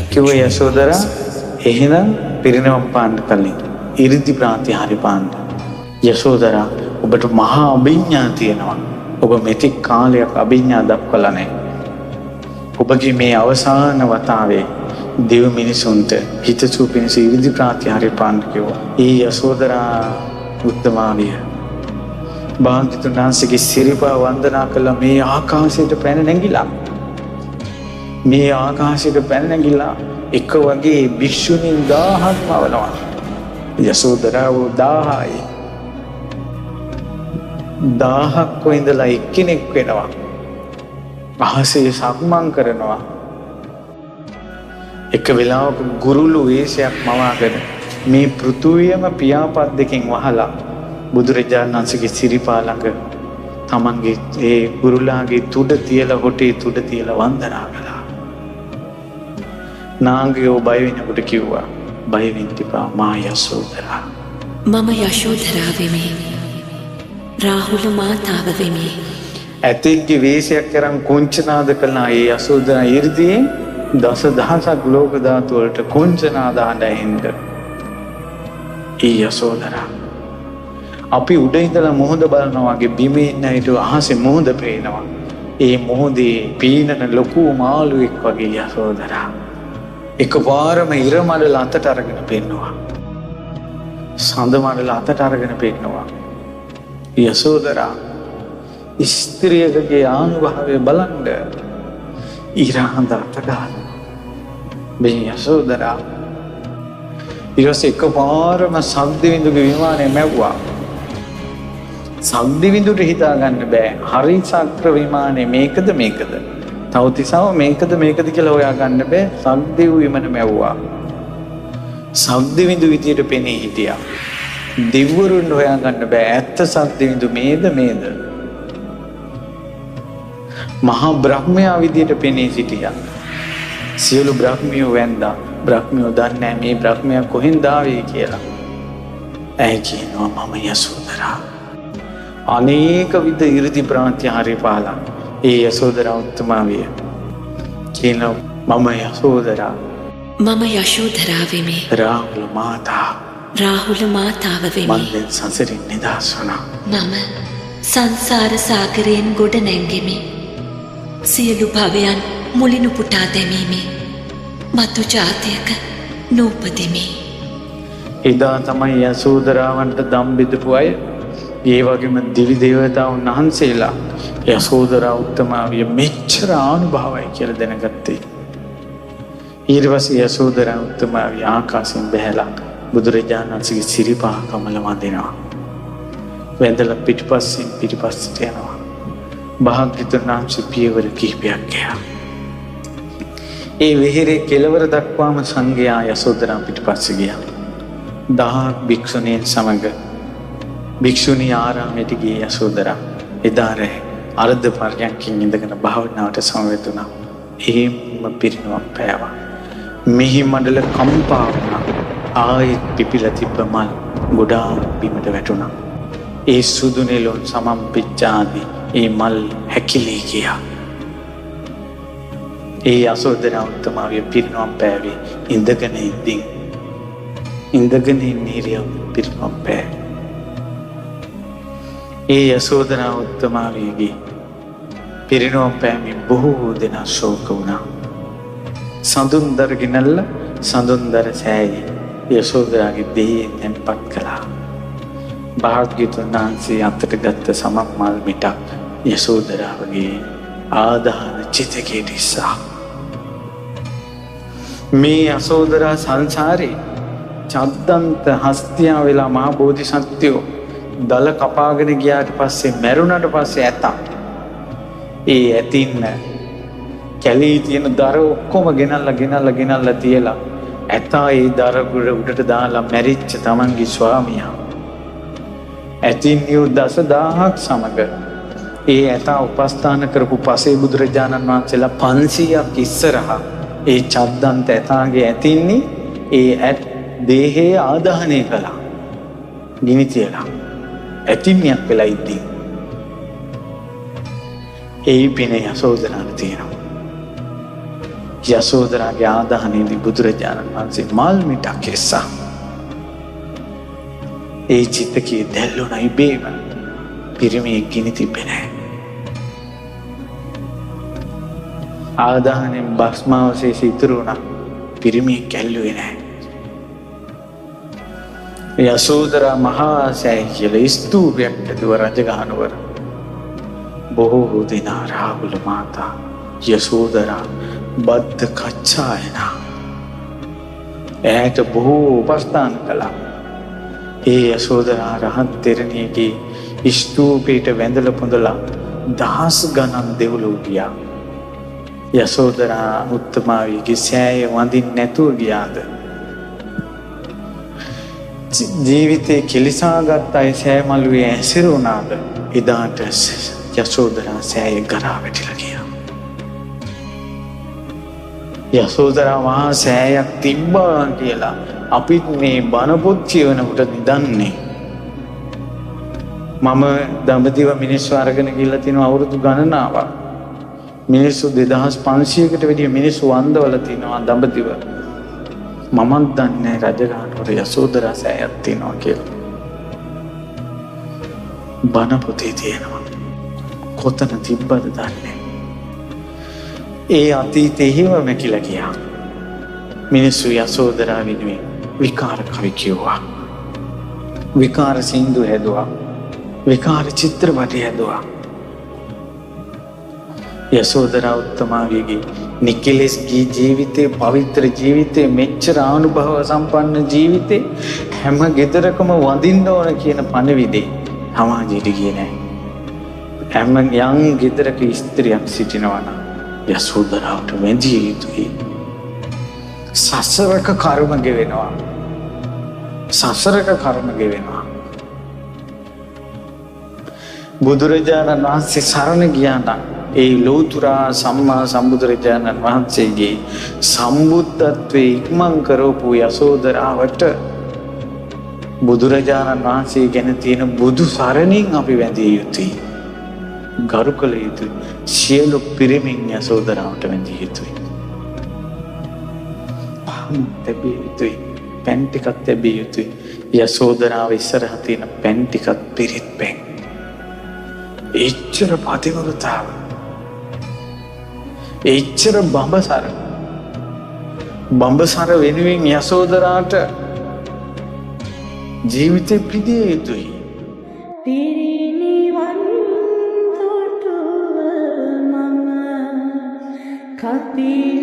කිව්වා යශෝදරා එහෙනම් පිරිනවම් පාන්න කලින් 이르දි ප්‍රාතිහාර්ය පාන්න. යශෝදරා ඔබට මහා අභිඥා තියෙනවා. ඔබ මෙතෙක් කාලයක් අභිඥා දක්වලා නැහැ. ඔබගේ මේ අවසාන වතාවේ දෙව් මිනිසුන්ට හිතසුව පිණිස 이르දි ප්‍රාතිහාර්ය පාන්න කිව්වා. ඒ යශෝදරා උත්තමාවිය භාග්‍යවතුන් වහන්සේගේ සිරිපා වන්දනා කළා. මේ ආකාශයට පැන නැගිලා මේ ආකාශයට පැන නැගිලා එක වගේ භික්ෂුණීන් 1000ක් මවනවා. යශෝදරාව 1000යි 1000ක් ඉඳලා එක්කෙනෙක් වෙනවා. අහසේ සක්මන් කරනවා. එක වෙලාවක ගුරුළු වේශයක් මවාගෙන මේ පෘථුවියම පියාපත් දෙකෙන් වහලා බුදුරජාණන් වහන්සේගේ සිරිපා ළඟ තමන්ගේ ඒ ගුරුලාගේ තුඩ තියලා හොටේ තුඩ තියලා වන්දනා කළා. නාගයෝ බය වෙනකොට කිව්වා බය වෙන්න එපා මා යශෝදරා. මම යශෝදරා වෙමි. රාහුල මාතාව වෙමි. ඇතෙක්ගේ වේශයක් කරන් කුංචනාද කළා. ඒ යශෝදරා 이르දී දසදහසක් ලෝක ධාතු වලට කුංචනාද හඬින්ද. ඒ යශෝදරා අපි උඩ ඉඳලා මොහොත බලනවා වගේ බිමේ ඉන්න හිට අහසේ මොහොත පේනවා. ඒ මොහොතේ පීනන ලොකු මාළුවෙක් වගේ යශෝදරා එකපාරම ඉර මඩල අතට අරගෙන පෙන්නවා. සඳ මඩල අතට අරගෙන පෙන්නවා. යශෝදරා ස්ත්‍රියකගේ ආනුභාවය බලන්න ඉරහඳ අත ගන්න. මේ යශෝදරා ඊට එකපාරම සද්දවිඳුගේ විමානය මැව්වා. සද්දවිඳුට හිතා ගන්න බෑ හරි සක්‍ර විමානේ මේකද තවතිසාව මේකද කියලා හොයා ගන්න බෑ. සද්දෙව් විමන මැව්වා. සද්දවිඳු විදියට පෙනී හිටියා. දෙවිවරුන් හොයා ගන්න බෑ ඇත්ත සද්දවිඳු මේද මහා බ්‍රහ්මයා විදියට පෙනී සිටියා. සියලු බ්‍රහ්මියෝ වැන්දා. බ්‍රහ්මියෝ දන්නේ මේ බ්‍රහ්මයා කොහෙන්ද ආවේ කියලා. ඇයි කියනවා මම යශෝදරා. අනේක විද 이르දි ප්‍රාතිහාර්ය පාලා. ඒ යශෝදරා උත්තමාවිය කියනවා මම යශෝදරා. මම යශෝදරා වෙමි. රාහුල මාතාව වෙමි. මම සංසාරින් නිදහස් වුණා. මම සංසාර සාගරයෙන් ගොඩ නැංගෙමි. සියලු භවයන් මුලිනු පුටා දැමීමේ මතු ජාතියක නූපදිමි. එදා තමයි යශෝදරාවන්ට දම් බෙදපු අය ඒ වගේම දිවි දේවතාවුන් වහන්සේලා යශෝදරා උත්තමාවිය මෙච්චර ආනුභාවයි කියලා දැනගත්තේ. ඊට පස්සේ යශෝදරා උත්තමාවිය ආකාශයෙන් බැහැලා බුදුරජාණන් වහන්සේගේ සිරිපා කමල වඳිනවා. වැඳලා පිටිපස්සට යනවා. භාග්‍යවතුන් වහන්සේ පියවර කිහිපයක් ගියා. ඒ විහෙරේ කෙළවර දක්වාම සංඝයා යශෝදරා පිටිපස්සේ ගියා. 1000 භික්ෂුණීන් සමග භික්ෂුණී ආරාමයට ගිය යශෝදරා එදා රැ අර්ධ පර්යන්කින් ඉඳගෙන භාවනාවට සමවැදුණා. එහෙම පිරිනවම් පෑවා. මිහි මණ්ඩල කම්පා වුණා. ආයෙත් පිපිලා තිබ්බ මල් ගොඩාක් බිමට වැටුණා. ඒ සුදු නෙළුම් සමම් පිච්චාදී ඒ මල් හැකිලී ගියා. ඒ යශෝදරා උත්තමාවිය පිරිනවම් පෑවේ ඉඳගෙන ඉන්න ඉරියව් පිරිනවම් පෑවේ. ඒ යශෝදරා උත්තමාවියගේ පිරිනවම් පෑමෙන් බොහෝ දෙනා ශෝක වුණා. සඳුන්දර ගෙනල්ලා සඳුන්දර සෑයේ යශෝදරාගේ දෙහි තැන්පත් කළා. භාග්‍යවතුන් වහන්සේ අතට ගත්ත සමක් මල් මිටක් යශෝදරාවගේ ආදාන චිතකේ දිස්සා. මේ යශෝදරා සංසාරේ චද්දන්ත හස්තියා වෙලා මහ බෝධිසත්වයෝ දල කපාගෙන ගියාට පස්සේ මැරුණට පස්සේ ඒ ඇතින්න කැලේ තියෙන දර ඔක්කොම ගෙනල්ලා තියලා ඇතා ඒ දර උඩට දාලා මැරිච්ච තමන්ගේ ස්වාමියා ඇතින්නියෝ 10000ක් සමග ඒ ඇතා උපස්ථාන කරපු පසේ බුදුරජාණන් වහන්සේලා 500ක් ඉස්සරහා ඒ චද්දන්ත ඇතාගේ ඇතින්නේ ඒ දේහේ ආදාහනය කළා. ගිනි තියලා ඇතින්නියක් වෙලා ඉද්දී ඒ පින යශෝදරාට තියෙනවා. යසෝදරාගේ ආදාහනයේදී බුදුරජාණන් වහන්සේ මල් මිටක් එස්සා. ඒ චිත්තකයේ දැල්ලුණ ඉබේම පිරිමියෙක් ගිනි තිබ්බේ නැහැ. ආදාහනයෙන් භස්මාවශේෂ ඉතුරු වුණා. පිරිමියෙක් ඇල්ලුවේ නැහැ. යසෝදරා මහා සෑය කියලා ස්තූපයක් ඇදුව රජගහනුවර. බොහෝ දෙනා රාහුල මාතා යසෝදරා බද්ධ කච්චායනා ඇයට බොහෝ උපස්ථාන කළා. ඒ යසෝදරා රහත් තෙරණියගේ ස්තූපයට වැඳලා පුඳලා දහස් ගණන් දෙව්ලොව ගියා. යසෝදරා උත්තමාවියගේ සෑය වඳින්න නැතුව ගියාද? ජීවිතේ කෙලිසාගත් අය සෑය මළුවේ ඇසිරුණාද? එදාට යසෝදරා සෑය ගරා වැටිලා ගියා. යසෝදරා මහා සෑයක් තිබ්බා කියලා අපිත් මේ බණ පොත් කියවනකොට නිදන්නේ. මම දඹදිව මිනිස්සු අරගෙන ගිහලා තිනවා අවුරුදු ගණනාවක්. මිනිස්සු 2500කට වැඩිය මිනිස්සු වන්දවල තිනවා දඹදිව. මමත් දන්නේ රජගහනුවර යසෝදරා සෑයක් තිනවා කියලා. බණ පොතේ තියෙනවා. කොතන තිබ්බද දන්නේ. ඒ අතීතේ හිම මැකිලා ගියා. මිනිස්සු යසෝදරා වෙනුවෙන් විකාර කවි කිව්වා. විකාර සින්දු හැදුවා. විකාර චිත්‍රපටි හැදුවා. යසෝදරා උත්තමාවියගේ නිකලෙස් ගී ජීවිතේ, පවිත්‍ර ජීවිතේ, මෙච්චර අනුභව සම්පන්න ජීවිතේ හැම ගෙදරකම වඳින්න ඕන කියන පණවිඩේ සමාජයට ගියේ නැහැ. හැම යම් ගෙදරක ස්ත්‍රියක් සිටිනවා නම් යසෝදරාවට වැඳිය යුතුයි. සසරක කර්ම ගෙවෙනවා. සසරක කර්ම ගෙවෙනවා. බුදුරජාණන් වහන්සේ සරණ ගියා නම් ඒ ලෝතුරා සම්මා සම්බුදුරජාණන් වහන්සේගේ සම්බුද්ධත්වයේ ඉක්මන් කරවපු යසෝදරාවට බුදුරජාණන් වහන්සේ ගැන තියෙන බුදු සරණින් අපි වැඳිය යුතුයි. ගරු කළ යුතුයි. සියලු පිරිමින් යසෝදරාවට වැඳිය යුතුයි. පහන් තැබිය යුතුයි. පැන් ටිකක් තැබිය යුතුයි. යසෝදරාව ඉස්සරහ තියෙන පැන් ටිකක් පිරිත් පැන්. එච්චර පතිවෘතාව. එච්චර බඹසර. බඹසර වෙනුවෙන් යසෝදරාට ජීවිතේ පිදිය යුතුයි. කතිල